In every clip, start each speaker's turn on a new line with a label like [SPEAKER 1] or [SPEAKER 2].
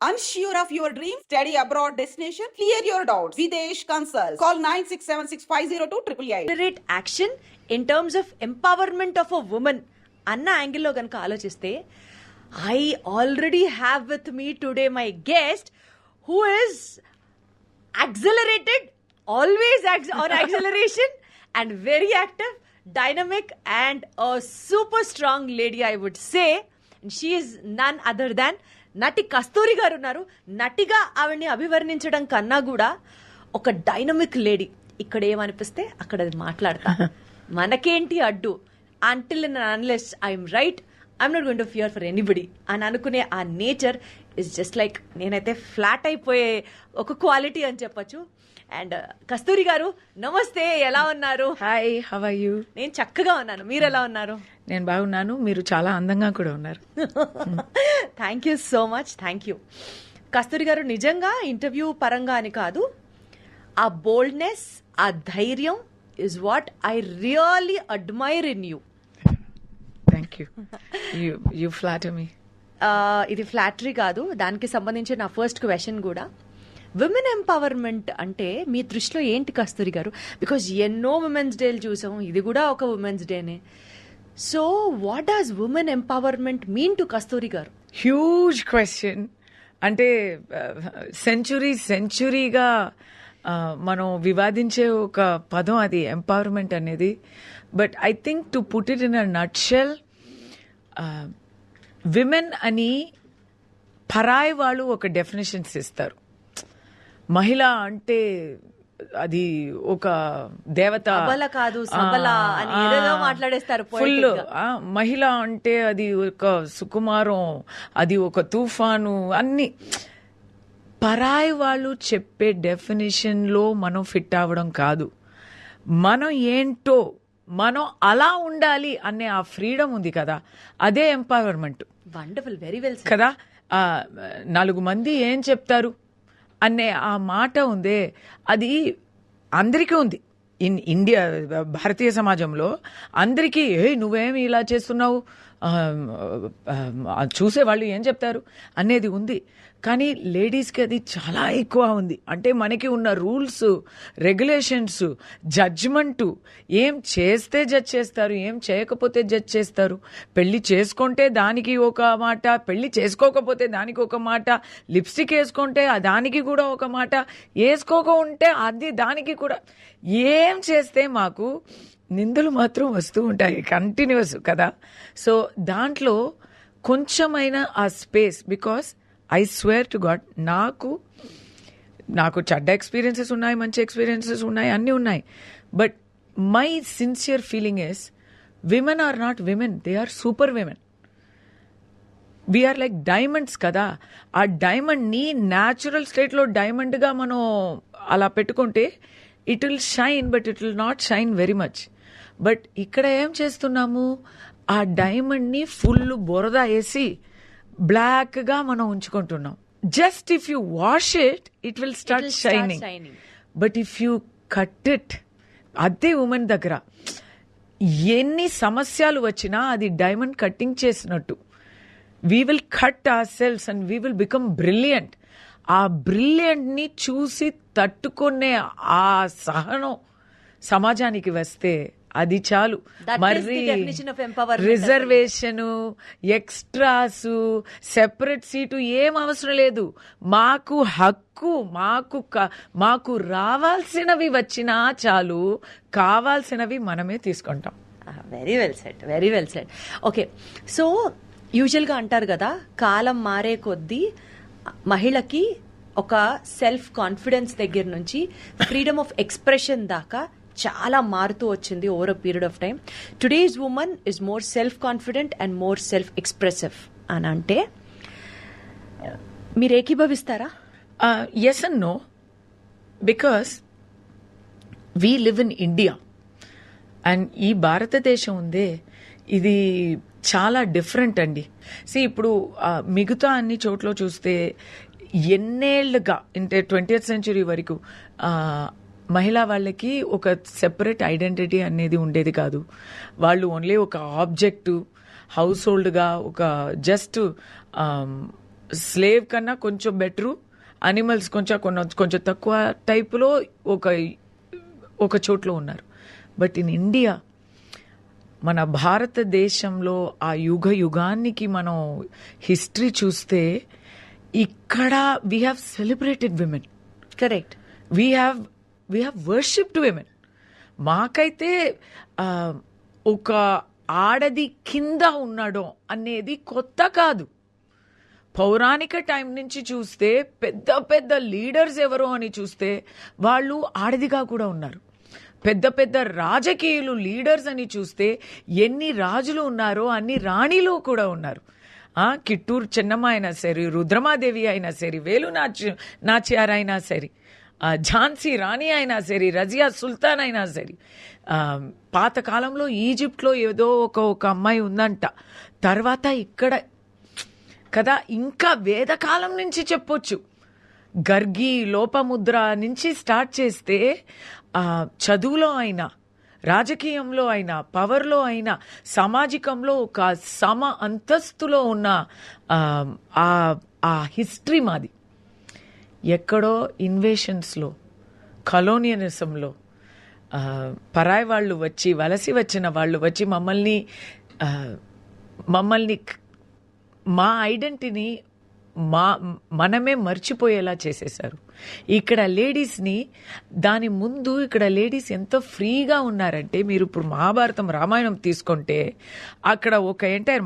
[SPEAKER 1] Unsure of your dream? Study abroad destination? Clear your doubts. Videsh Consult. Call 9676502888.
[SPEAKER 2] Accelerate action in terms of empowerment of a woman అన్న యాంగిల్లో కనుక ఆలోచిస్తే I already have with me today my guest who is accelerated, always on acceleration and very active, dynamic and a super strong lady, I would say. And she is none other than నటి కస్తూరి గారు ఉన్నారు. నటిగా ఆవిడ్ని అభివర్ణించడం కన్నా కూడా ఒక dynamic lady. ఇక్కడ ఏమనిపిస్తే అక్కడ అది మాట్లాడతా, మనకేంటి అడ్డు, until and unless I'm right I'm not going to fear for anybody అని అనుకునే ఆ నేచర్ ఇస్ జస్ట్ లైక్, నేనైతే ఫ్లాట్ అయిపోయే ఒక క్వాలిటీ అని చెప్పచ్చు. అండ్ కస్తూరి గారు నమస్తే, ఎలా ఉన్నారు?
[SPEAKER 3] Hi, how are you?
[SPEAKER 2] నేను చక్కగా ఉన్నాను, మీరు ఎలా ఉన్నారు?
[SPEAKER 3] నేను బాగున్నాను, మీరు చాలా అందంగా కూడా ఉన్నారు.
[SPEAKER 2] Thank you so much, thank you. Kasturi garu నిజంగా ఇంటర్వ్యూ పరంగా అని కాదు, ఆ బోల్డ్నెస్, ఆ ధైర్యం is what I really admire in you.
[SPEAKER 3] Thank you, you flatter me.
[SPEAKER 2] ఇది ఫ్లాటరీ కాదు, దానికి సంబంధించిన నా ఫస్ట్ క్వశ్చన్ కూడా, విమెన్ ఎంపవర్మెంట్ అంటే మీ దృష్టిలో ఏంటి కస్తూరి గారు? బికాజ్ ఎన్నో ఉమెన్స్ డేలు చూసాం, ఇది కూడా ఒక ఉమెన్స్ డేనే. So what does women empowerment mean to Kasturi garu?
[SPEAKER 3] Huge question. అంటే సెంచురీగా మనం వివాదించే ఒక పదం అది, ఎంపవర్మెంట్ అనేది. But I think to put it in a nutshell, women అని పరాయి వాళ్ళు ఒక డెఫినేషన్స్ ఇస్తారు. మహిళ అంటే అది ఒక దేవత
[SPEAKER 2] కాదు, సబల అని ఏదేదో మాట్లాడేస్తారు.
[SPEAKER 3] ఫుల్ మహిళ అంటే అది ఒక సుకుమారం, అది ఒక తుఫాను, అన్ని పరాయి వాళ్ళు చెప్పే డెఫినేషన్ లో మనం ఫిట్ అవ్వడం కాదు. మనం ఏంటో మనం అలా ఉండాలి అనే ఆ ఫ్రీడమ్ ఉంది కదా, అదే ఎంపవర్మెంట్.
[SPEAKER 2] వండర్ఫుల్, వెరీ వెల్
[SPEAKER 3] కదా. 4 మంది ఏం చెప్తారు అనే ఆ మాట ఉందే, అది అందరికీ ఉంది. ఇన్ ఇండియా, భారతీయ సమాజంలో అందరికీ, నువ్వేమి ఇలా చేస్తున్నావు, చూసేవాళ్ళు ఏం చెప్తారు అనేది ఉంది. కానీ లేడీస్కి అది చాలా ఎక్కువ ఉంది. అంటే మనకి ఉన్న రూల్స్, రెగ్యులేషన్స్, జడ్జ్మెంటు, ఏం చేస్తే జడ్జ్ చేస్తారు, ఏం చేయకపోతే జడ్జ్ చేస్తారు. పెళ్లి చేసుకుంటే దానికి ఒక మాట, పెళ్లి చేసుకోకపోతే దానికి ఒక మాట, లిప్స్టిక్ వేసుకుంటే దానికి కూడా ఒక మాట, వేసుకోక ఉంటే అది దానికి కూడా. ఏం చేస్తే మాకు నిందలు మాత్రం వస్తూ ఉంటాయి కంటిన్యూస్ కదా. సో దాంట్లో కొంచెమైనా ఆ space, because I swear to God, నాకు చెడ్డ ఎక్స్పీరియన్సెస్ ఉన్నాయి, మంచి ఎక్స్పీరియన్సెస్ ఉన్నాయి, అన్నీ ఉన్నాయి. But my sincere feeling is, women are not women, they are super women. We are like diamonds కదా. ఆ డైమండ్ని న్యాచురల్ స్టేట్లో డైమండ్గా మనం అలా పెట్టుకుంటే it will shine, but it will not shine very much. బట్ ఇక్కడ ఏం చేస్తున్నాము, ఆ డైమండ్ని ఫుల్ బురద వేసి బ్లాక్గా మనం ఉంచుకుంటున్నాం. Just if you wash it, it will start shining. But if you cut it, అదే ఉమెన్ దగ్గర ఎన్ని సమస్యలు వచ్చినా అది డైమండ్ కట్టింగ్ చేసినట్టు. We will cut our selves and we will become brilliant. ఆ బ్రిలియంట్ని చూసి తట్టుకునే ఆ సహనం సమాజానికి వస్తే అది చాలు. మరి రిజర్వేషను, ఎక్స్ట్రాసు, సెపరేట్ సీటు ఏం అవసరం లేదు. మాకు హక్కు, మాకు రావాల్సినవి వచ్చినా చాలు, కావాల్సినవి మనమే తీసుకుంటాం.
[SPEAKER 2] Very well set, very well set. Okay, so యూజువల్గా అంటారు కదా, కాలం మారే కొద్దీ మహిళకి ఒక సెల్ఫ్ కాన్ఫిడెన్స్ దగ్గర నుంచి ఫ్రీడమ్ ఆఫ్ ఎక్స్ప్రెషన్ దాకా చాలా మారుతూ వచ్చింది over a period of time. Today's women is more self confident and more self expressive అని అంటే మీరు ఏకీభవిస్తారా?
[SPEAKER 3] Yes and no, because we live in India and ఈ భారతదేశం ఉందే, ఇది చాలా డిఫరెంట్ అండి. ఇప్పుడు మిగతా అన్ని చోట్ల చూస్తే ఎన్నేళ్లుగా, అంటే 20th century వరకు మహిళా వాళ్ళకి ఒక సెపరేట్ ఐడెంటిటీ అనేది ఉండేది కాదు. వాళ్ళు ఓన్లీ ఒక ఆబ్జెక్టు, హౌస్ హోల్డ్గా, ఒక జస్ట్ స్లేవ్ కన్నా కొంచెం బెటరు, అనిమల్స్ కొంచెం తక్కువ టైపులో ఒక చోట్లో ఉన్నారు. బట్ ఇన్ ఇండియా, మన భారతదేశంలో ఆ యుగానికి మనం హిస్టరీ చూస్తే ఇక్కడ we have celebrated women.
[SPEAKER 2] Correct.
[SPEAKER 3] We have worshipped women. మాకైతే ఒక ఆడది కింద ఉండడం అనేది కొత్త కాదు. పౌరాణిక టైం నుంచి చూస్తే పెద్ద పెద్ద లీడర్స్ ఎవరో అని చూస్తే వాళ్ళు ఆడదిగా కూడా ఉన్నారు. పెద్ద పెద్ద రాజకీయులు లీడర్స్ అని చూస్తే ఎన్ని రాజులు ఉన్నారో అన్ని రాణిలు కూడా ఉన్నారు. కిట్టూరు చెన్నమ్మ అయినా సరే, రుద్రమాదేవి అయినా సరే, వేలు నాచ్యార్ అయినా సరే, ఝాన్సీ రాణి అయినా సరే, రజియా సుల్తాన్ అయినా సరే. పాతకాలంలో ఈజిప్ట్లో ఏదో ఒక అమ్మాయి ఉందంట. తర్వాత ఇక్కడ కదా, ఇంకా వేదకాలం నుంచి చెప్పొచ్చు. గర్గి, లోపముద్ర నుంచి స్టార్ట్ చేస్తే చదువులో అయినా, రాజకీయంలో అయినా, పవర్లో అయినా, సామాజికంలో ఒక సమ అంతస్తులో ఉన్న ఆ హిస్టరీ మాది. ఎక్కడో ఇన్వేషన్స్లో, కలోనియలిజంలో పరాయి వాళ్ళు వచ్చి, వలసి వచ్చిన వాళ్ళు వచ్చి మమ్మల్ని మా ఐడెంటిటీని మనమే మర్చిపోయేలా చేసేశారు. ఇక్కడ లేడీస్ని, దాని ముందు ఇక్కడ లేడీస్ ఎంత ఫ్రీగా ఉన్నారంటే, మీరు ఇప్పుడు మహాభారతం, రామాయణం తీసుకుంటే అక్కడ ఒక entire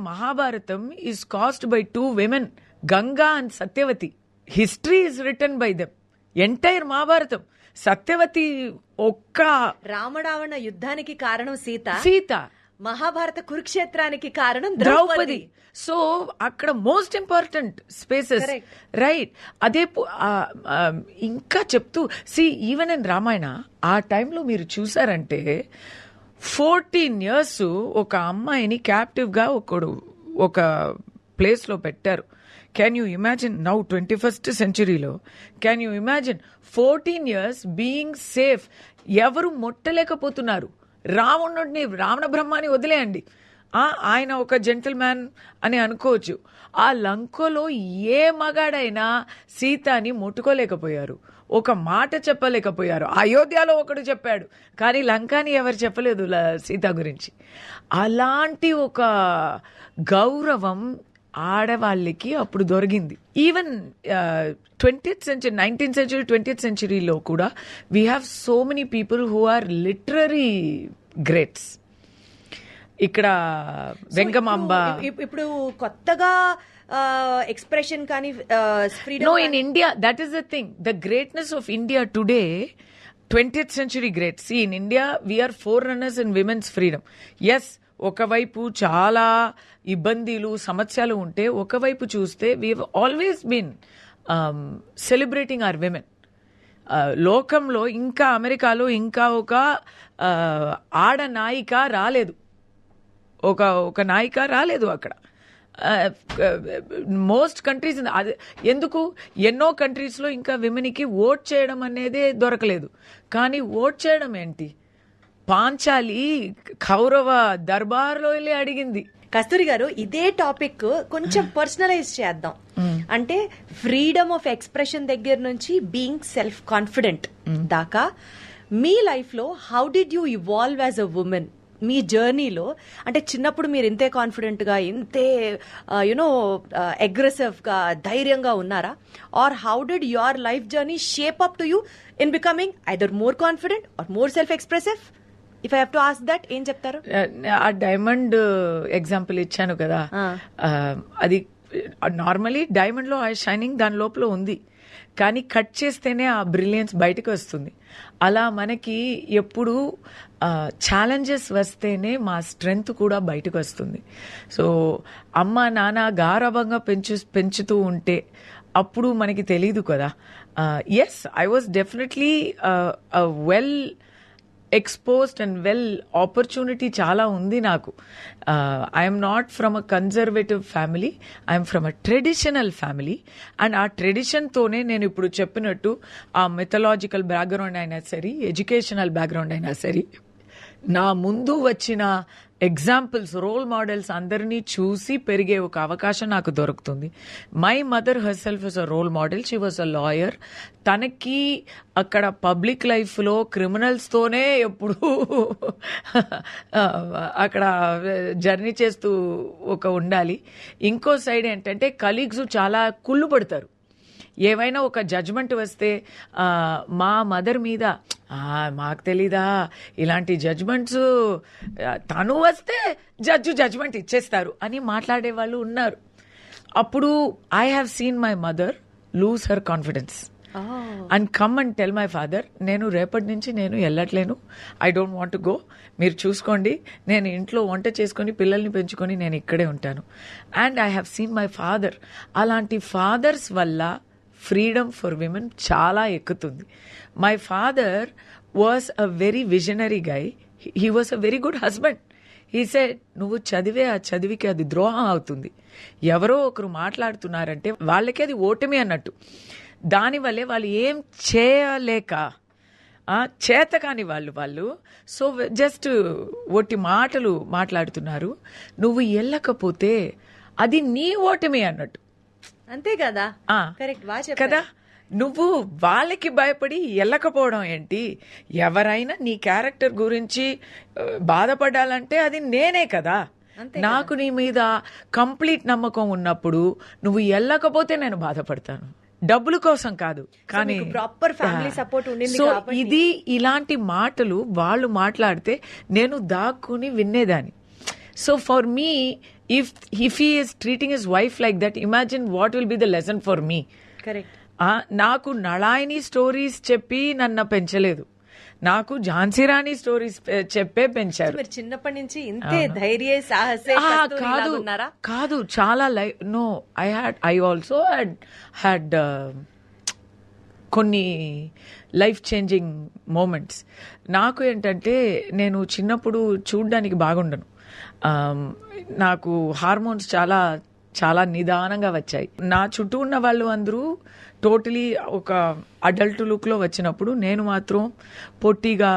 [SPEAKER 3] Mahabharatam is caused by 2 women, Ganga and Satyavati. History is written by them. Entire Mahabharatam. Satyavati ఒక్క
[SPEAKER 2] రామరావణ యుద్ధానికి కారణం సీత. మహాభారత కురుక్షేత్రానికి కారణం ద్రౌపది.
[SPEAKER 3] సో అక్కడ మోస్ట్ ఇంపార్టెంట్ స్పేసెస్, రైట్? అదే ఇంకా చెప్తూ ఈవెన్ ఇన్ రామాయణ ఆ టైంలో మీరు చూసారంటే 14 years ఒక అమ్మాయిని క్యాప్టివ్ గా ఒక ప్లేస్ లో పెట్టారు. Can you imagine? Now 21st centuryలో can you imagine 14 years being safe? ఎవరు ముట్టలేకపోతున్నారు. రావణుడిని, రావణ బ్రహ్మాని వదిలేయండి, ఆయన ఒక జెంటిల్ మ్యాన్ అని అనుకోవచ్చు. ఆ లంకలో ఏ మగాడైనా సీతని ముట్టుకోలేకపోయారు, ఒక మాట చెప్పలేకపోయారు. అయోధ్యలో ఒకడు చెప్పాడు, కానీ లంకాని ఎవరు చెప్పలేదు సీత గురించి. అలాంటి ఒక గౌరవం ఆడవాళ్ళకి అప్పుడు దొరికింది. Even 20th century, 19th century, 20th centuryలో కూడా we have so many people who are literary greats. ఇక్కడ వెంగమాంబ.
[SPEAKER 2] ఇప్పుడు కొత్తగా ఎక్స్ప్రెషన్ కానీ
[SPEAKER 3] no, in India that is the thing. The greatness of India today, 20th century great. See, in India, we are forerunners in women's freedom. Yes, ఒకవైపు చాలా ఇబ్బందులు, సమస్యలు ఉంటే, ఒకవైపు చూస్తే we have always been celebrating our women. లోకంలో ఇంకా అమెరికాలో ఇంకా ఒక ఆడ నాయిక రాలేదు, ఒక నాయిక రాలేదు అక్కడ. మోస్ట్ కంట్రీస్ ఎందుకు, ఎన్నో కంట్రీస్లో ఇంకా విమెన్కి ఓట్ చేయడం అనేది దొరకలేదు. కానీ ఓట్ చేయడం ఏంటి, పాంచాలి కౌరవ దర్బార్లో వెళ్ళి అడిగింది.
[SPEAKER 2] కస్తూరి గారు, ఇదే టాపిక్ కొంచెం పర్సనలైజ్ చేద్దాం. అంటే ఫ్రీడమ్ ఆఫ్ ఎక్స్ప్రెషన్ దగ్గర నుంచి బీయింగ్ సెల్ఫ్ కాన్ఫిడెంట్ దాకా మీ లైఫ్ లో how did you evolve as a woman? మీ జర్నీలో అంటే చిన్నప్పుడు మీరు ఇంతే కాన్ఫిడెంట్ గా, ఇంతే అగ్రెసివ్ గా, ధైర్యంగా ఉన్నారా? Or how did your life journey shape up to you in becoming either more confident or more self expressive? If I have to ask that, ఏం చెప్తారు?
[SPEAKER 3] ఆ డైమండ్ ఎగ్జాంపుల్ ఇచ్చాను కదా, అది నార్మలీ డైమండ్ లో ఆ షైనింగ్ దాని లోపల ఉంది, కానీ కట్ చేస్తేనే ఆ బ్రిలియన్స్ బయటకు వస్తుంది. అలా మనకి ఎప్పుడు ఛాలెంజెస్ వస్తేనే మా స్ట్రెంగ్త్ కూడా బయటకు వస్తుంది. సో అమ్మ నాన్న గారవంగా పెంచుతూ ఉంటే అప్పుడు మనకి తెలీదు కదా. Yes, I was definitely well exposed and well opportunity చాలా ఉంది నాకు. I'm not from a conservative family, I'm from a traditional family. And ఆ ట్రెడిషన్తోనే నేను ఇప్పుడు చెప్పినట్టు ఆ మిథలాజికల్ బ్యాక్గ్రౌండ్ అయినా సరే, ఎడ్యుకేషనల్ బ్యాక్గ్రౌండ్ అయినా సరే, నా ముందు వచ్చిన ఎగ్జాంపుల్స్, రోల్ మోడల్స్ అందరినీ చూసి పెరిగే ఒక అవకాశం నాకు దొరుకుతుంది. My mother herself is a role model. She was a lawyer. తనకి అక్కడ పబ్లిక్ లైఫ్లో క్రిమినల్స్తోనే ఎప్పుడు అక్కడ జర్నీ చేస్తూ ఉండాలి. ఇంకో సైడ్ ఏంటంటే కలీగ్స్ చాలా కుళ్ళు పడతారు. ఏమైనా ఒక జడ్జ్మెంట్ వస్తే మా మదర్ మీద మాకు తెలీదా ఇలాంటి జడ్జ్మెంట్స్, తను వస్తే జడ్జ్మెంట్ ఇచ్చేస్తారు అని మాట్లాడే వాళ్ళు ఉన్నారు. అప్పుడు I have seen my mother lose her confidence and come and tell my father, నేను రేపటి నుంచి నేను వెళ్ళట్లేను, I don't want to go, మీరు చూసుకోండి, నేను ఇంట్లో వంట చేసుకొని పిల్లల్ని పెంచుకొని నేను ఇక్కడే ఉంటాను. And I have seen my father. అలాంటి ఫాదర్స్ వల్ల ఫ్రీడమ్ ఫర్ విమెన్ చాలా ఎక్కుతుంది. My father was a very visionary guy. He was a very good husband. He said, నువ్వు చదివే ఆ చదివికి అది ద్రోహం అవుతుంది. ఎవరో ఒకరు మాట్లాడుతున్నారంటే వాళ్ళకి అది ఓటమి అన్నట్టు. దానివల్లే వాళ్ళు ఏం చేయలేక చేత కాని వాళ్ళు సో జస్ట్ ఒట్టి మాటలు మాట్లాడుతున్నారు. నువ్వు వెళ్ళకపోతే అది నీ ఓటమి అన్నట్టు.
[SPEAKER 2] అంతే కదా, కరెక్ట్, బాగా చెప్పారు
[SPEAKER 3] కదా. నువ్వు వాళ్ళకి భయపడి వెళ్ళకపోవడం ఏంటి? ఎవరైనా నీ క్యారెక్టర్ గురించి బాధపడాలంటే అది నేనే కదా. నాకు నీ మీద కంప్లీట్ నమ్మకం ఉన్నప్పుడు నువ్వు వెళ్ళకపోతే నేను బాధపడతాను, డబ్బుల కోసం కాదు. కానీ
[SPEAKER 2] ప్రాపర్ ఫ్యామిలీ సపోర్ట్ ఉండింది.
[SPEAKER 3] సో ఇది ఇలాంటి మాటలు వాళ్ళు మాట్లాడితే నేను దాక్కుని వినేదాన్ని. So for me, if he is treating his wife like that, imagine what will be the lesson for me.
[SPEAKER 2] Correct.
[SPEAKER 3] నాకు నళాయిని స్టోరీస్ చెప్పి నన్ను పెంచలేదు, నాకు ఝాన్సీ రాణి స్టోరీస్ చెప్పే పెంచారు.
[SPEAKER 2] మీరు చిన్నప్పటి నుంచి ఇంతే ధైర్య సాహసే
[SPEAKER 3] కాదు, చాలా నో, ఐ ఆల్సో హ్యాడ్ కొన్ని లైఫ్ చేంజింగ్ మూమెంట్స్. నాకు ఏంటంటే నేను చిన్నప్పుడు చూడ్డానికి బాగుండను. నాకు హార్మోన్స్ చాలా చాలా నిదానంగా వచ్చాయి. నా చుట్టూ ఉన్న వాళ్ళు అందరూ టోటలీ ఒక అడల్ట్ లుక్లో వచ్చినప్పుడు నేను మాత్రం పొట్టిగా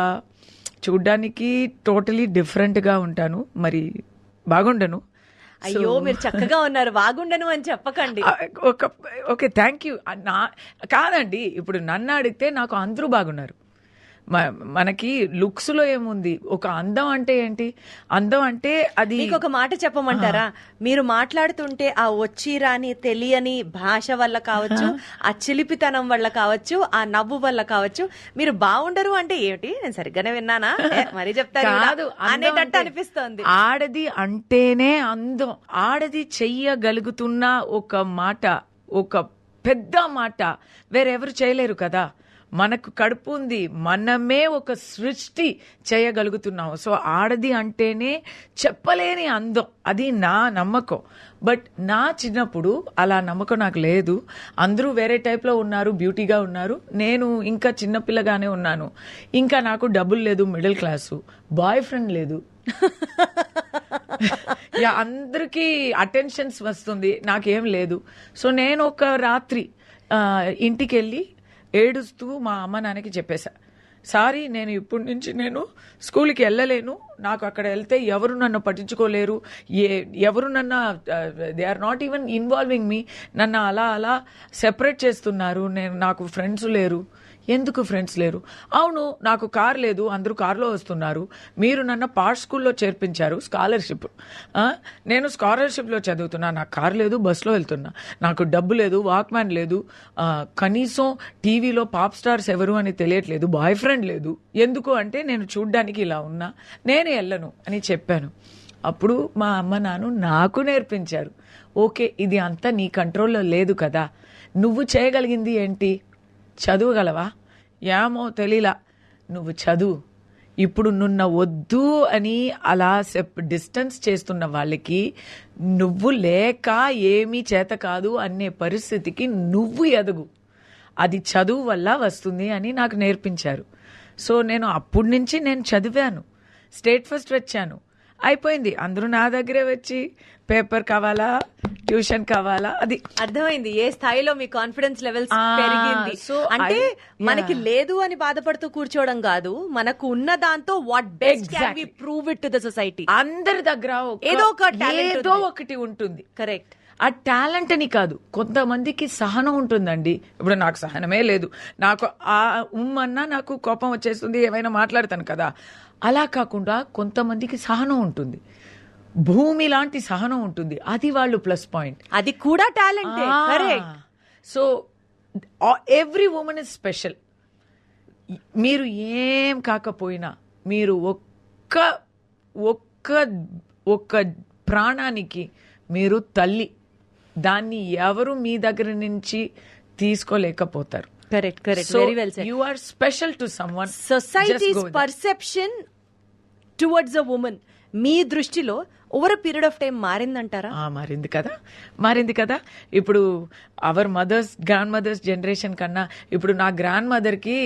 [SPEAKER 3] చూడ్డానికి టోటలీ డిఫరెంట్గా ఉంటాను, మరి బాగుండను.
[SPEAKER 2] అయ్యో, మీరు చక్కగా ఉన్నారు, బాగుండను అని చెప్పకండి.
[SPEAKER 3] Okay, thank you. కాదండి, ఇప్పుడు నన్ను అడిగితే నాకు అందరూ బాగున్నారు. మనకి లుక్స్ లో ఏముంది, ఒక అందం అంటే ఏంటి? అందం అంటే అది.
[SPEAKER 2] మీకు ఒక మాట చెప్పమంటారా? మీరు మాట్లాడుతుంటే ఆ వచ్చి రాని తెలియని భాష వల్ల కావచ్చు, ఆ చిలిపితనం వల్ల కావచ్చు, ఆ నవ్వు వల్ల కావచ్చు, మీరు బాగుండరు అంటే ఏమిటి? నేను సరిగ్గానే విన్నానా? మరీ చెప్తారు అనేటట్టు అనిపిస్తోంది.
[SPEAKER 3] ఆడది అంటేనే అందం. ఆడది చెయ్యగలుగుతున్న ఒక మాట, ఒక పెద్ద మాట వేరెవరు చేయలేరు కదా. మనకు కడుపు ఉంది, మనమే ఒక సృష్టి చేయగలుగుతున్నాం. సో ఆడది అంటేనే చెప్పలేని అందం, అది నా నమ్మకం. బట్ నా చిన్నప్పుడు అలా నమ్మకం నాకు లేదు. అందరూ వేరే టైప్లో ఉన్నారు, బ్యూటీగా ఉన్నారు, నేను ఇంకా చిన్నపిల్లగానే ఉన్నాను. ఇంకా నాకు డబ్బులు లేదు, మిడిల్ క్లాసు, బాయ్ ఫ్రెండ్ లేదు. అందరికీ అటెన్షన్స్ వస్తుంది, నాకేం లేదు. సో నేను ఒక రాత్రి ఇంటికి వెళ్ళి ఏడుస్తూ మా అమ్మ నాన్నకి చెప్పేశా, సారీ, నేను ఇప్పటి నుంచి నేను స్కూల్కి వెళ్ళలేను, నాకు అక్కడ వెళ్తే ఎవరు నన్ను పట్టించుకోలేరు, ఎవరు నన్ను they are not even involving me, నన్ను అలా సెపరేట్ చేస్తున్నారు, నాకు ఫ్రెండ్స్ లేరు. ఎందుకు ఫ్రెండ్స్ లేరు? అవును, నాకు కార్ లేదు, అందరూ కారులో వస్తున్నారు, మీరు నన్ను పార్ట్ స్కూల్లో చేర్పించారు, స్కాలర్షిప్, నేను స్కాలర్షిప్లో చదువుతున్నా, నాకు కార్ లేదు, బస్సులో వెళ్తున్నా, నాకు డబ్బు లేదు, వాక్మ్యాన్ లేదు, కనీసం టీవీలో పాప్ స్టార్స్ ఎవరు అని తెలియట్లేదు, బాయ్ ఫ్రెండ్ లేదు. ఎందుకు అంటే నేను చూడ్డానికి ఇలా ఉన్నా, నేను వెళ్ళను అని చెప్పాను. అప్పుడు మా అమ్మ నాన్న నాకు నేర్పించారు, ఓకే, ఇది అంతా నీ కంట్రోల్లో లేదు కదా, నువ్వు చేయగలిగింది ఏంటి? చదువుగలవా? ఏమో తెలీలా, నువ్వు చదువు. ఇప్పుడు నున్న వద్దు అని అలా డిస్టెన్స్ చేస్తున్న వాళ్ళకి నువ్వు లేక ఏమీ చేత కాదు అనే పరిస్థితికి నువ్వు ఎదుగు, అది చదువు వల్ల వస్తుంది అని నాకు నేర్పించారు. సో నేను అప్పటి నుంచి నేను చదివాను, స్టేట్ ఫస్ట్ వచ్చాను, అయిపోయింది. అందరూ నా దగ్గరే వచ్చి పేపర్ కావాలా, ట్యూషన్ కావాలా, అది
[SPEAKER 2] అర్థమైంది ఏ స్థాయిలో మీ కాన్ఫిడెన్స్ లెవెల్స్
[SPEAKER 3] Ah,
[SPEAKER 2] పెరిగింది.
[SPEAKER 3] so
[SPEAKER 2] అంటే
[SPEAKER 3] I-
[SPEAKER 2] మనకి
[SPEAKER 3] yeah.
[SPEAKER 2] లేదు అని బాధపడుతూ కూర్చోవడం కాదు, మనకు ఉన్న దాంతో what best can we
[SPEAKER 3] Exactly.
[SPEAKER 2] Prove it to the society.
[SPEAKER 3] అందరి దగ్గర
[SPEAKER 2] ఏదో ఒక talent
[SPEAKER 3] ఏదో
[SPEAKER 2] ఉంది.
[SPEAKER 3] ఒకటి ఉంటుంది.
[SPEAKER 2] కరెక్ట్.
[SPEAKER 3] ఆ టాలెంట్ అని కాదు, కొంతమందికి సహనం ఉంటుందండి. ఇప్పుడు నాకు సహనమే లేదు, నాకు ఆ ఉమ్మన్నా నాకు కోపం వచ్చేస్తుంది, ఏమైనా మాట్లాడతాను కదా. అలా కాకుండా కొంతమందికి సహనం ఉంటుంది, భూమి లాంటి సహనం ఉంటుంది. అది వాళ్ళు ప్లస్ పాయింట్.
[SPEAKER 2] అది కూడా talent. Correct.
[SPEAKER 3] So every women is special. మీరు ఏం కాకపోయినా మీరు ఒక్క ఒక్క ఒక్క ప్రాణానికి మీరు తల్లి. దాన్ని ఎవరు మీ దగ్గర నుంచి తీసుకోలేకపోతారు.
[SPEAKER 2] Correct. Correct.
[SPEAKER 3] So
[SPEAKER 2] very well said.
[SPEAKER 3] you are special to someone.
[SPEAKER 2] Societies
[SPEAKER 3] Just go there.
[SPEAKER 2] Perception towards a woman మీ దృష్టిలో over a period of time మారిందంటారా?
[SPEAKER 3] మారింది కదా. ఇప్పుడు our mothers, grandmothers generation కన్నా ఇప్పుడు నా గ్రాండ్ మదర్కి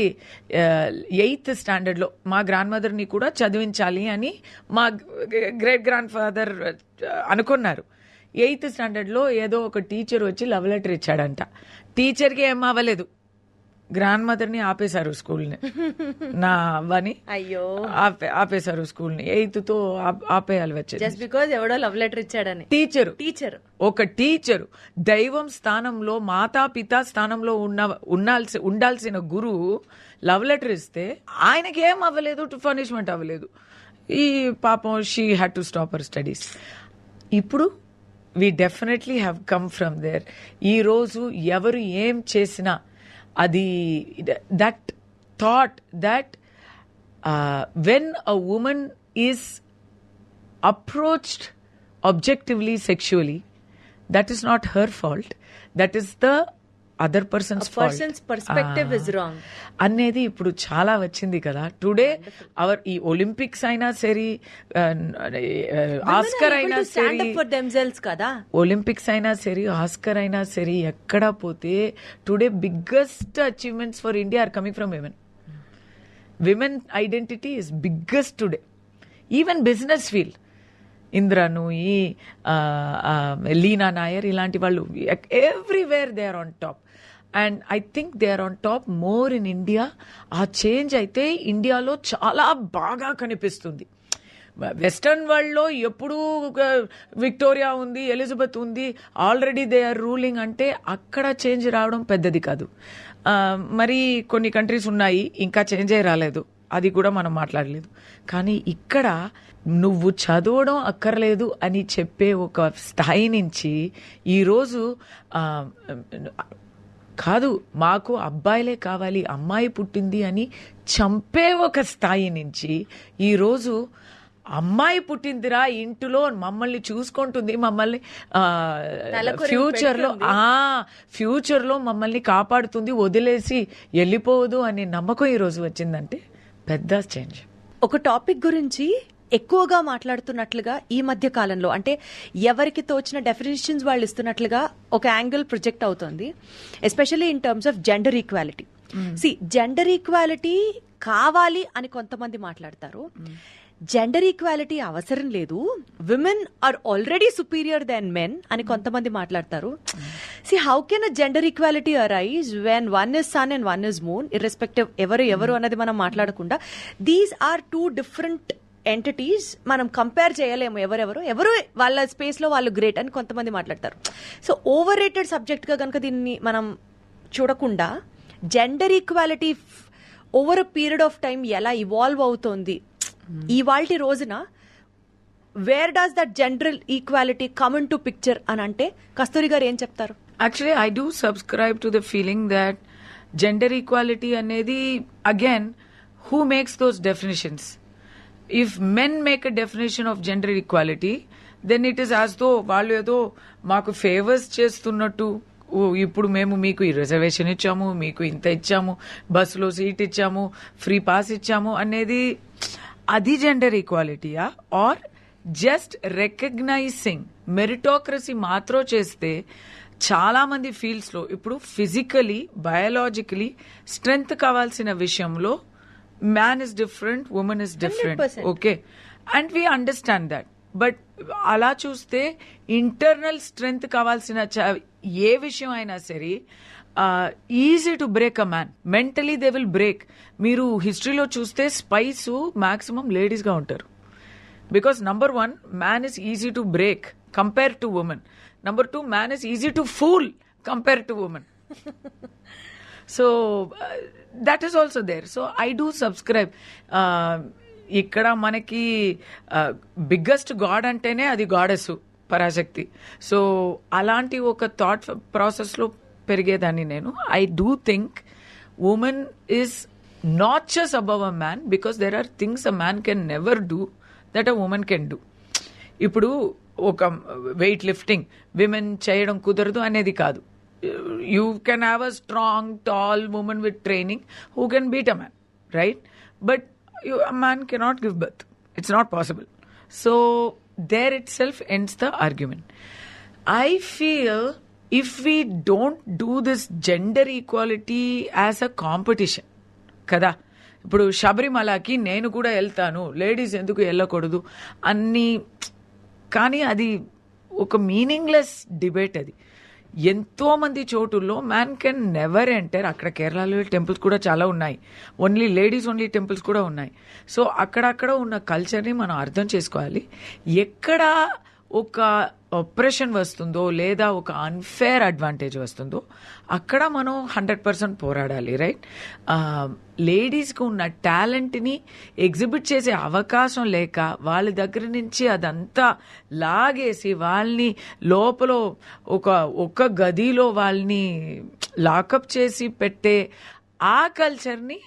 [SPEAKER 3] 8th స్టాండర్డ్లో మా గ్రాండ్ మదర్ని కూడా చదివించాలి అని మా గ్రేట్ గ్రాండ్ ఫాదర్ అనుకున్నారు. 8th స్టాండర్డ్లో ఏదో ఒక టీచర్ వచ్చి లవ్ లెటర్ ఇచ్చాడంట. టీచర్కి ఏం అవ్వలేదు, గ్రాండ్ మదర్ని ఆపేశారు స్కూల్ని. నా అవ్వని
[SPEAKER 2] అయ్యో
[SPEAKER 3] ఆపేశారు స్కూల్ని. 8th ఆపేయాలి వచ్చేది.
[SPEAKER 2] జస్ట్ బికాజ్ ఎవడో లవ్ లెటర్ ఇచ్చాడని.
[SPEAKER 3] టీచర్ ఒక టీచరు దైవం స్థానంలో, మాతాపిత స్థానంలో ఉండాల్సిన గురువు లవ్ లెటర్ ఇస్తే ఆయనకి ఏం అవ్వలేదు, పనిష్మెంట్ అవ్వలేదు. ఈ పాపం she had to stop her studies. ఇప్పుడు we definitely have come from there. ఈ రోజు ఎవరు ఏం చేసినా అది that thought that when a woman is approached objectively sexually, that is not her fault, that is the other person's fault.
[SPEAKER 2] Persons perspective is wrong
[SPEAKER 3] అనేది ఇప్పుడు చాలా వచ్చింది కదా. టుడే అవర్ ఈ ఒలింపిక్స్ అయినా సరే, ఆస్కర్ అయినా సరే,
[SPEAKER 2] ఫర్ దెమ్సెల్వ్స్ కదా.
[SPEAKER 3] ఒలింపిక్స్ అయినా సరే, ఆస్కర్ అయినా సరే, ఎక్కడ పోతే today biggest achievements for India are coming from women. Women identity is biggest today. Even business field, ఇంద్రను, ఈ లీనా నాయర్, ఇలాంటి వాళ్ళు everywhere they are on top. And I think they are on top more in India. ఆ change అయితే ఇండియాలో చాలా బాగా కనిపిస్తుంది. వెస్టర్న్ వరల్డ్లో ఎప్పుడూ విక్టోరియా ఉంది, ఎలిజబెత్ ఉంది, ఆల్రెడీ దే ఆర్ రూలింగ్ అంటే అక్కడ చేంజ్ రావడం పెద్దది కాదు. మరి కొన్ని కంట్రీస్ ఉన్నాయి ఇంకా చేంజ్ అయ్యి రాలేదు, అది కూడా మనం మాట్లాడలేదు. కానీ ఇక్కడ నువ్వు చదవడం అక్కర్లేదు అని చెప్పే ఒక స్థాయి నుంచి ఈరోజు కాదు మాకు అబ్బాయిలే కావాలి, అమ్మాయి పుట్టింది అని చంపే ఒక స్థాయి నుంచి ఈరోజు అమ్మాయి పుట్టిందిరా ఇంటిలో మమ్మల్ని చూసుకుంటుంది, మమ్మల్ని ఫ్యూచర్లో మమ్మల్ని కాపాడుతుంది, వదిలేసి వెళ్ళిపోదు అనే నమ్మకం ఈరోజు వచ్చిందంటే పెద్ద చేంజ్.
[SPEAKER 2] ఒక టాపిక్ గురించి ఎక్కువగా మాట్లాడుతున్నట్లుగా ఈ మధ్య కాలంలో, అంటే ఎవరికి తోచిన డెఫినేషన్స్ వాళ్ళు ఇస్తున్నట్లుగా ఒక యాంగిల్ ప్రొజెక్ట్ అవుతుంది, especially in terms of gender equality. Gender equality కావాలి అని కొంతమంది మాట్లాడతారు. జెండర్ ఈక్వాలిటీ అవసరం లేదు, women are already superior than men అని కొంతమంది మాట్లాడతారు. How can a gender equality arise when one is sun and one is moon, irrespective ఎవరు అన్నది మనం మాట్లాడకుండా, these are two different entities, మనం కంపేర్ చేయలేము. ఎవరు వాళ్ళ స్పేస్ లో వాళ్ళు గ్రేట్ అని కొంతమంది మాట్లాడతారు. సో ఓవర్ రేటెడ్ సబ్జెక్ట్ గా కనుక దీన్ని మనం చూడకుండా gender equality over a period of time ఎలా ఇవాల్వ్ అవుతోంది, ఇవాల్టి రోజున where does that gender equality come in to picture అని అంటే కస్తూరి గారు ఏం చెప్తారు?
[SPEAKER 3] Actually, I do subscribe to the feeling that gender equality అనేది, again, who makes those definitions? If men make a definition of gender equality, then it is as though వాళ్ళు ఏదో మాకు favours చేస్తున్నట్టు, ఇప్పుడు మేము మీకు ఈ రిజర్వేషన్ ఇచ్చాము, మీకు ఇంత ఇచ్చాము, బస్సులో సీట్ ఇచ్చాము, ఫ్రీ పాస్ ఇచ్చాము అనేది అది జెండర్ ఈక్వాలిటీయా? ఆర్ జస్ట్ రికగ్నైజింగ్ మెరిటోక్రసీ మాత్రం చేస్తే చాలా మంది ఫీల్డ్స్ లో ఇప్పుడు ఫిజికలీ, బయాలజికలీ స్ట్రెంగ్త్ కావాల్సిన విషయంలో man is different, woman is different.
[SPEAKER 2] 100%.
[SPEAKER 3] Okay, and we understand that. But అలా చూస్తే ఇంటర్నల్ స్ట్రెంగ్త్ కావాల్సిన ఏ విషయం అయినా సరే easy to break a man. Mentally they will break. మీరు హిస్టరీలో చూస్తే స్పైస్ మాక్సిమం లేడీస్గా ఉంటారు. Because number 1, man is easy to break compare to woman. Number 2, man is easy to fool compare to woman. So that is also there. So I do subscribe. ఇక్కడ మనకి biggest God అంటేనే అది goddess Parashakti. So అలాంటి ఒక thought ప్రాసెస్లో పెరిగేదాన్ని నేను. I do think woman is not just above a man, because there are things a man can never do that a woman can do. ఇప్పుడు ఒక వెయిట్ లిఫ్టింగ్ విమెన్ చేయడం కుదరదు అనేది కాదు. You can have a strong, tall woman with training who can beat a man, right? But a man cannot give birth. It's not possible. So there itself ends the argument. I feel if we don't do this gender equality as a competition, kada, ఇప్పుడు శబరిమలకి నేను కూడా వెళ్తాను, ladies ఎందుకు వెళ్ళకూడదు అన్ని, కానీ అది ఒక మీనింగ్లెస్ డిబేట్. అది ఎంతో మంది చోటుల్లో మ్యాన్ కెన్ నెవర్ ఎంటర్. అక్కడ కేరళలో టెంపుల్స్ కూడా చాలా ఉన్నాయి, ఓన్లీ లేడీస్ ఓన్లీ టెంపుల్స్ కూడా ఉన్నాయి. సో అక్కడక్కడ ఉన్న కల్చర్ని మనం అర్థం చేసుకోవాలి. ఎక్కడ ఒక ఆపరేషన్ వస్తుందో లేదా ఒక అన్ఫేర్ అడ్వాంటేజ్ వస్తుందో అక్కడ మనం 100% పోరాడాలి, రైట్? లేడీస్కి ఉన్న టాలెంట్ని ఎగ్జిబిట్ చేసే అవకాశం లేక వాళ్ళ దగ్గర నుంచి అదంతా లాగేసి వాళ్ళని లోపల ఒక గదిలో వాళ్ళని లాకప్ చేసి పెట్టే ఆ కల్చర్ని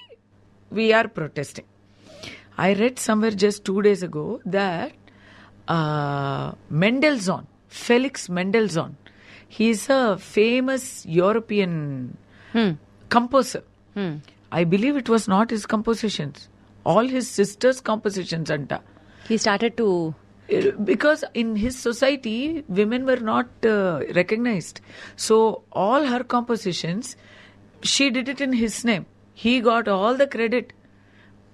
[SPEAKER 3] we are protesting. I read somewhere just 2 days ago that Mendelssohn, Felix Mendelssohn, he's a famous European composer. I believe it was not his compositions, all his sister's compositions anta.
[SPEAKER 2] He started to...
[SPEAKER 3] Because in his society, women were not recognized. So all her compositions, she did it in his name. He got all the credit.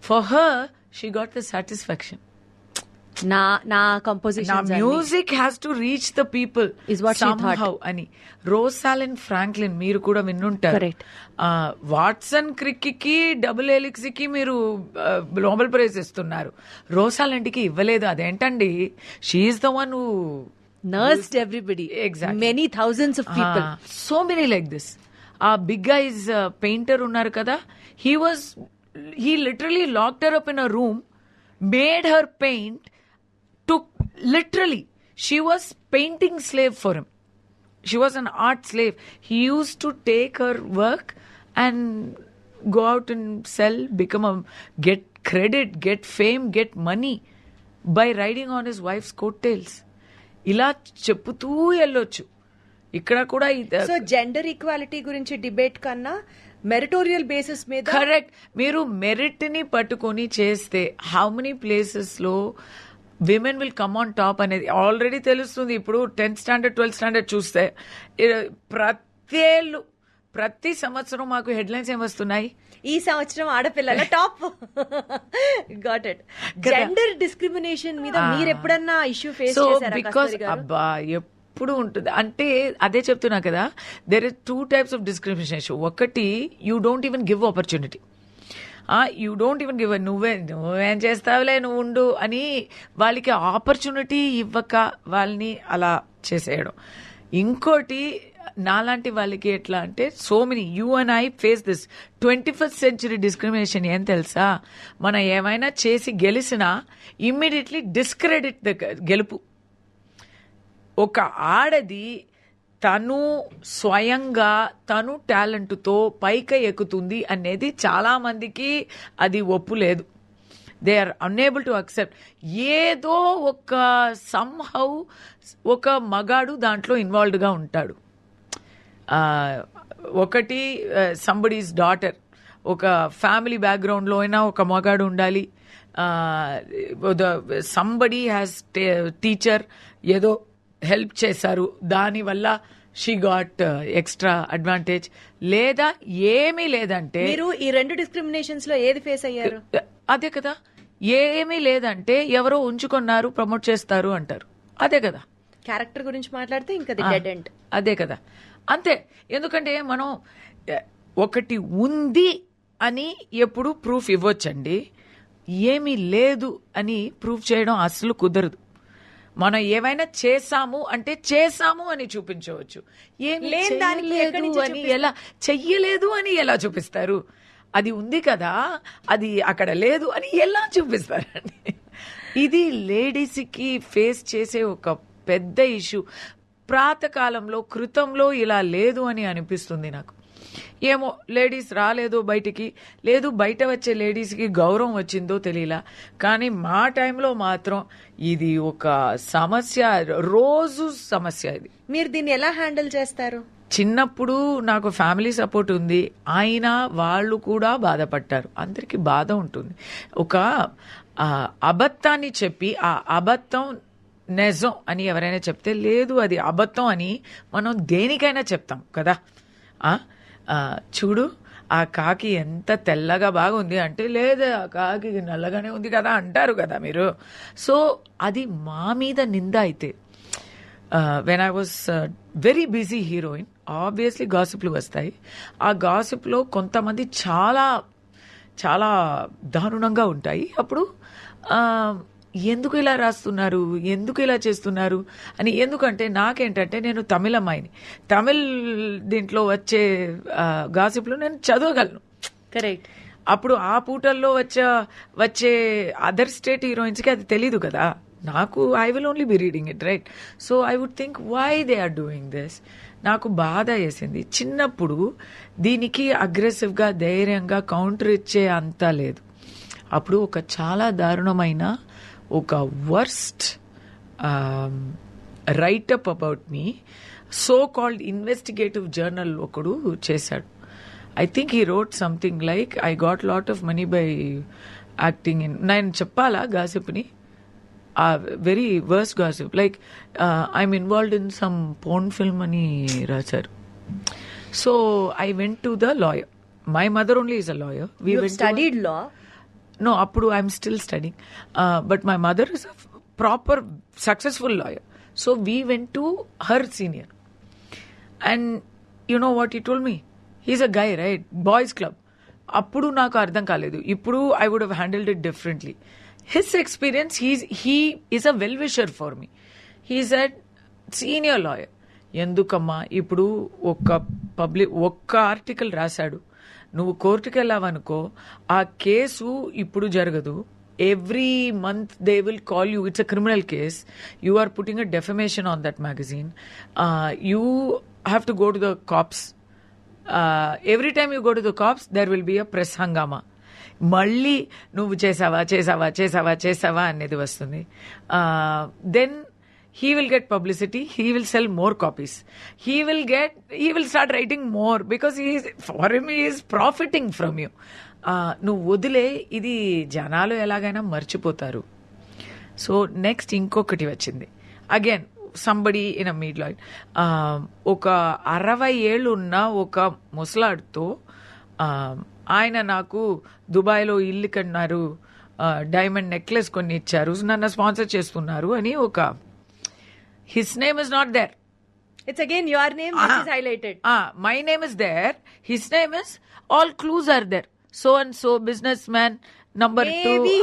[SPEAKER 3] For her, she got the satisfaction.
[SPEAKER 2] నా compositions
[SPEAKER 3] Now music has to reach the people
[SPEAKER 2] is what
[SPEAKER 3] somehow
[SPEAKER 2] she thought.
[SPEAKER 3] అని. రోసాలిన్ Franklin మీరు కూడా విన్నుంటారు.
[SPEAKER 2] Correct.
[SPEAKER 3] Watson క్రిక్కి double helix కి మీరు Nobel prize ఇస్తున్నారు, రోసాలిండ్కి ఇవ్వలేదు. అదేంటండి? She is the one who
[SPEAKER 2] nursed everybody.
[SPEAKER 3] Exactly.
[SPEAKER 2] Many thousands of people.
[SPEAKER 3] So many like this. ఆ బిగ్ ఐజ్ పెయింటర్ ఉన్నారు కదా, he literally locked her up in a room, made her paint, took literally, she was painting slave for him. She was an art slave. He used to take her work and go out and sell, get credit, get fame, get money by riding on his wife's coattails. ఇలా చెప్పుతూ వెళ్ళొచ్చు. ఇక్కడ కూడా
[SPEAKER 2] so gender equality గురించి debate కన్నా మెరిటోరియల్ basis మీద,
[SPEAKER 3] correct, మీరు merit ని పట్టుకొని చేస్తే హౌ మెనీ ప్లేసెస్ లో women will come on top అనేది ఆల్రెడీ తెలుస్తుంది. ఇప్పుడు 10th స్టాండర్డ్ 12th స్టాండర్డ్ చూస్తే ప్రతి సంవత్సరం మాకు హెడ్లైన్స్ ఏమొస్తున్నాయి,
[SPEAKER 2] ఈ సంవత్సరం ఆడపిల్లల top. Got it. Gender discrimination మీద మీరు ఎప్పుడన్నా ఇష్యూ ఫేస్
[SPEAKER 3] సో
[SPEAKER 2] చేశారా
[SPEAKER 3] బికాస్
[SPEAKER 2] కస్తూరి గారు?
[SPEAKER 3] అబ్బా ఎప్పుడు ఉంటుంది అంటే అదే చెప్తున్నా కదా, there is 2 types of discrimination. ఒకటి, you don't even give opportunity. You don't even give, నువ్వేం చేస్తావులే నువ్వు ఉండు అని వాళ్ళకి ఆపర్చునిటీ ఇవ్వక వాళ్ళని అలా చేసేయడం. ఇంకోటి, నాలాంటి వాళ్ళకి ఎట్లా అంటే, so many you and I face this 21st century discrimination. ఏం తెలుసా, మనం ఏమైనా చేసి గెలిచినా ఇమ్మీడియట్లీ డిస్క్రెడిట్ ద గెలుపు. ఒక ఆడది తను స్వయంగా తను టాలెంట్తో పైకి ఎక్కుతుంది అనేది చాలా మందికి అది ఒప్పు లేదు. They are unable to accept. ఏదో ఒక సమ్హౌ ఒక మగాడు దాంట్లో ఇన్వాల్వ్డ్గా ఉంటాడు. ఒకటి, సంబడీస్ డాటర్, ఒక ఫ్యామిలీ బ్యాక్గ్రౌండ్లో అయినా ఒక మగాడు ఉండాలి. సంబడీ హ్యాస్ టీచర్ ఏదో హెల్ప్ చేశారు, దానివల్ల షీ గాట్ ఎక్స్ట్రా అడ్వాంటేజ్. లేదా ఏమీ లేదంటే
[SPEAKER 2] మీరు ఈ 2 డిస్క్రిమినేషన్స్ లో ఏది ఫేస్ అయ్యారు?
[SPEAKER 3] అదే కదా, ఏమీ లేదంటే ఎవరో ఉంచుకున్నారు ప్రమోట్ చేస్తారు అంటారు. అదే కదా
[SPEAKER 2] క్యారెక్టర్ గురించి మాట్లాడితే ఇంకా డెడ్ ఎండ్.
[SPEAKER 3] అదే కదా అంతే. ఎందుకంటే మనం ఒకటి ఉంది అని ఎప్పుడు ప్రూఫ్ ఇవ్వచ్చండి, ఏమీ లేదు అని ప్రూఫ్ చేయడం అసలు కుదరదు. మనం ఏమైనా చేసాము అంటే చేసాము అని చూపించవచ్చు, ఏమి చేయలేదు అని ఎలా, చెయ్యలేదు అని ఎలా చూపిస్తారు? అది ఉంది కదా, అది అక్కడ లేదు అని ఎలా చూపిస్తారండి? ఇది లేడీస్కి ఫేస్ చేసే ఒక పెద్ద ఇష్యూ. ప్రాతకాలంలో కృతంలో ఇలా లేదు అని అనిపిస్తుంది నాకు. ఏమో లేడీస్ రాలేదో బయటికి, లేదు బయట వచ్చే లేడీస్కి గౌరవం వచ్చిందో తెలియలా, కానీ మా టైంలో మాత్రం ఇది ఒక సమస్య, రోజు సమస్య ఇది.
[SPEAKER 2] మీరు దీన్ని ఎలా హ్యాండిల్ చేస్తారు?
[SPEAKER 3] చిన్నప్పుడు నాకు ఫ్యామిలీ సపోర్ట్ ఉంది, అయినా వాళ్ళు కూడా బాధపడ్డారు. అందరికీ బాధ ఉంటుంది. ఒక అబద్ధాన్ని చెప్పి ఆ అబద్ధం నిజం అని ఎవరైనా చెప్తే, లేదు అది అబద్ధం అని మనం దేనికైనా చెప్తాం కదా. చూడు ఆ కాకి ఎంత తెల్లగా బాగుంది అంటే, లేదు ఆ కాకి నల్లగానే ఉంది కదా అంటారు కదా మీరు. సో అది మా మీద నింద అయితే. When I was very busy heroine, obviously గాసిప్లు వస్తాయి. ఆ గాసిప్లో కొంతమంది చాలా చాలా దారుణంగా ఉంటాయి. అప్పుడు ఎందుకు ఇలా రాస్తున్నారు, ఎందుకు ఇలా చేస్తున్నారు అని. ఎందుకంటే నాకేంటంటే నేను తమిళ అమ్మాయిని, తమిళ్ దీంట్లో వచ్చే గాసిప్లు నేను చదవగలను.
[SPEAKER 2] కరెక్ట్.
[SPEAKER 3] అప్పుడు ఆ పూటల్లో వచ్చే అదర్ స్టేట్ హీరోయిన్స్కి అది తెలీదు కదా. నాకు I will only be reading it, right? So I would think why they are doing this. నాకు బాధ వేసింది. చిన్నప్పుడు దీనికి అగ్రెసివ్గా ధైర్యంగా కౌంటర్ ఇచ్చే అంతా లేదు. అప్పుడు ఒక చాలా దారుణమైన ఒక వర్స్ట్ రైటప్ అబౌట్ మీ సో కాల్డ్ ఇన్వెస్టిగేటివ్ జర్నల్ ఒకడు చేశాడు. I think he wrote something like I got lot of money by acting in. నేను చెప్పాలా గాసిప్ని? Very worst gossip, like I'm involved in some porn film అని రాశారు. So I went to the lawyer. My mother only is a lawyer.
[SPEAKER 2] We studied law?
[SPEAKER 3] No, appudu I'm still studying. But my mother is a proper successful lawyer. So we went to her senior. And you know what he told me? He's a guy, right? Boys club. Appudu naaku ardham kaledu. Ippudu I would have handled it differently. His experience, he is a well-wisher for me. He said, senior lawyer. ఎందుకమ్మా ఇప్పుడు ఒక్క article రాశాడు, నువ్వు కోర్టుకు వెళ్ళావనుకో, ఆ case ఇప్పుడు జరగదు. Every month they will call you. It's a criminal case. You are putting a defamation on that magazine. You have to go to the cops. Every time you go to the cops there will be a press హంగామా. మళ్ళీ నువ్వు చేసావా అనేది వస్తుంది. Then he will get publicity, he will sell more copies, he will start writing more because for him he is profiting from you. నువ్వు వదిలే, ఇది జనాలు ఎలాగైనా మర్చిపోతారు. సో నెక్స్ట్ ఇంకొకటి వచ్చింది. Again somebody in a mead lloyd. ఒక 60 ఏళ్ళు ఉన్న ఒక ముసలాడుతో ఆయన నాకు దుబాయ్లో ఇల్లు కన్నారు, డైమండ్ నెక్లెస్ కొన్ని ఇచ్చారు, నన్ను స్పాన్సర్ చేస్తున్నారు అని ఒక. His name is not there.
[SPEAKER 2] It's again your name which is highlighted.
[SPEAKER 3] My name is there. His name is, all clues are there. So and so businessman number 2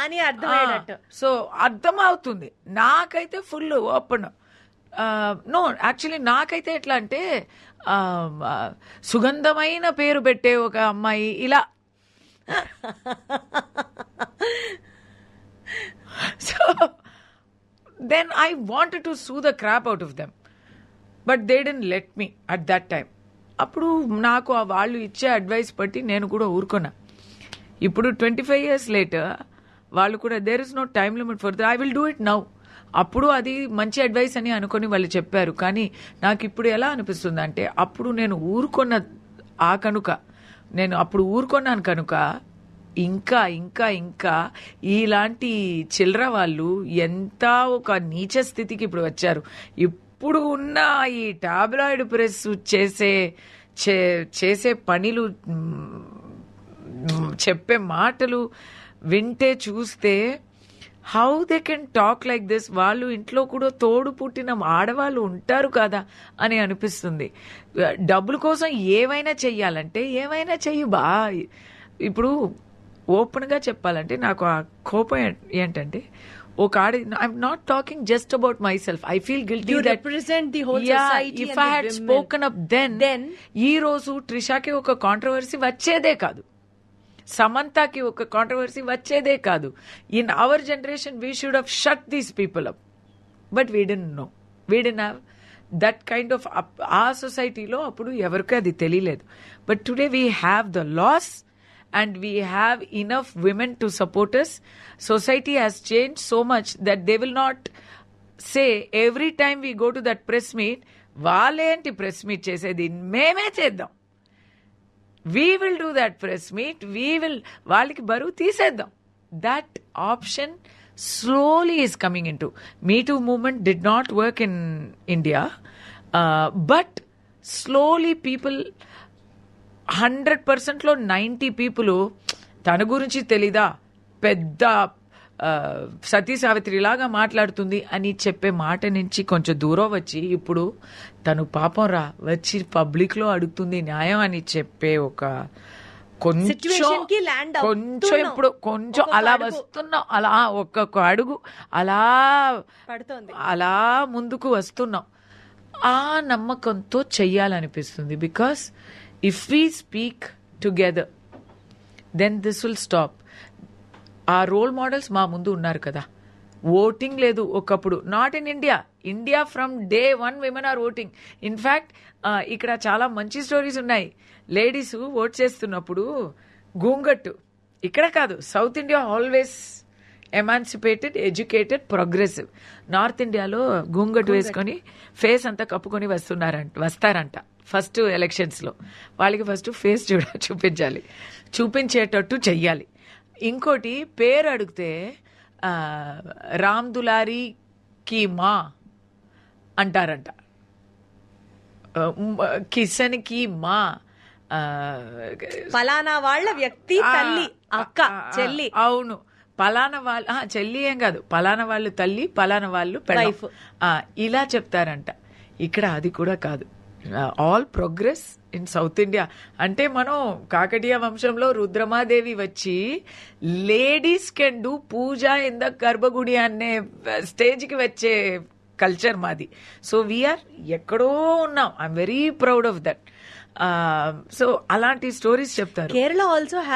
[SPEAKER 2] అని అర్థమయ్యేటట్టు.
[SPEAKER 3] So అర్థం అవుతుంది. నాకైతే ఫుల్ ఓపెన్. నో యాక్చువల్లీ నాకైతే ఎట్లా అంటే సుగంధమైన పేరు పెట్టే ఒక అమ్మాయి ఇలా. So then I wanted to sue the crap out of them, but they didn't let me at that time. అప్పుడు నాకు వాళ్ళు ఇచ్చే అడ్వైస్ బట్టి నేను కూడా ఊరుకున్నా. ఇప్పుడు 25 years later వాళ్ళు కూడా there is no time limit for that, I will do it now. అప్పుడు అది మంచి అడ్వైస్ అని అనుకొని వాళ్ళు చెప్పారు. కానీ నాకు ఇప్పుడు ఎలా అనిపిస్తుంది అంటే, అప్పుడు నేను ఊరుకున్న నేను అప్పుడు ఊరుకున్నాను కనుక ఇంకా ఇంకా ఇంకా ఇలాంటి చిల్లర వాళ్ళు ఎంత ఒక నీచ స్థితికి ఇప్పుడు వచ్చారు. ఇప్పుడు ఉన్న ఈ టాబ్లాయిడ్ ప్రెస్ చేసే పనులు, చెప్పే మాటలు వింటే చూస్తే how they can talk like this. వాళ్ళు ఇంట్లో కూడా తోడు పుట్టిన ఆడవాళ్ళు ఉంటారు కదా అని అనిపిస్తుంది. డబ్బుల కోసం ఏమైనా చెయ్యాలంటే ఏమైనా చెయ్యి బా. ఇప్పుడు ఓపెన్గా చెప్పాలంటే నాకు ఆ కోపం ఏంటంటే ఒక I'm not talking just about myself. I feel guilty
[SPEAKER 2] You
[SPEAKER 3] that
[SPEAKER 2] represent the whole society
[SPEAKER 3] if
[SPEAKER 2] and
[SPEAKER 3] I
[SPEAKER 2] the
[SPEAKER 3] had
[SPEAKER 2] women.
[SPEAKER 3] Spoken up then ఈ రోజు ట్రిషాకి ఒక కాంట్రవర్సీ వచ్చేదే కాదు, సమంతకి ఒక కాంట్రవర్సీ వచ్చేదే కాదు. In our generation we should have shut these people up, but we don't know, we don't have that kind of. ఆ సొసైటీలో అప్పుడు ఎవరికి అది తెలియలేదు. But today we have the laws and we have enough women to support us. Society has changed so much that they will not say every time we go to that press meet, వాళ్ళేంటి press meet చేసేది, మేమే చేద్దాం, we will do that press meet, we will, వాళ్ళకి బరువు తీసేద్దాం. That option slowly is coming into. Me Too movement did not work in India, but slowly people 100%లో 90 people తన గురించి తెలీదా, పెద్ద సతీ సావిత్రిలాగా మాట్లాడుతుంది అని చెప్పే మాట నుంచి కొంచెం దూరం వచ్చి ఇప్పుడు తను పాపం వచ్చి పబ్లిక్ లో అడుగుతుంది న్యాయం అని చెప్పే ఒక
[SPEAKER 2] Situation కి land
[SPEAKER 3] కొంచెం ఇప్పుడు కొంచెం అలా వస్తున్నాం, అలా ఒక్కొక్క అడుగు అలా
[SPEAKER 2] పడుతోంది,
[SPEAKER 3] అలా ముందుకు వస్తున్నాం. ఆ నమ్మకంతో చెయ్యాలనిపిస్తుంది. Because if we speak together then this will stop. ఆ రోల్ మోడల్స్ మా ముందు ఉన్నారు కదా. ఓటింగ్ లేదు ఒకప్పుడు, not in India. India from day 1 women are voting. In fact ఇక్కడ చాలా మంచి స్టోరీస్ ఉన్నాయి. లేడీస్ ఓట్ చేస్తున్నప్పుడు గూంగట్టు, ఇక్కడ కాదు, south India always emancipated, educated, progressive. North ఇండియాలో గూంగట్టు వేసుకొని ఫేస్ అంతా కప్పుకొని వస్తారంట ఫస్ట్ ఎలక్షన్స్లో. వాళ్ళకి ఫస్ట్ ఫేస్ చూపించాలి, చూపించేటట్టు చెయ్యాలి. ఇంకోటి పేరు అడిగితే రామ్ దులారీ కి మా అంటారంట, కిషన్ కి మా,
[SPEAKER 2] ఫలానా వాళ్ళ వ్యక్తి తల్లి, అక్క, చెల్లి.
[SPEAKER 3] అవును, పలానా వాళ్ళు చెల్లి ఏం కాదు, పలానా వాళ్ళు తల్లి, పలానా వాళ్ళు
[SPEAKER 2] Wife.
[SPEAKER 3] ఇలా చెప్తారంట. ఇక్కడ అది కూడా కాదు. All progress in South India. అంటే మనం కాకతీయ వంశంలో రుద్రమాదేవి వచ్చి ladies can do puja in the garbhagudi అనే స్టేజ్కి వచ్చే కల్చర్ మాది. సో వీఆర్ ఎక్కడో ఉన్నాం. I'm very proud of that. So అలాంటి స్టోరీస్ చెప్తారు.
[SPEAKER 2] కేరళ ఆల్సో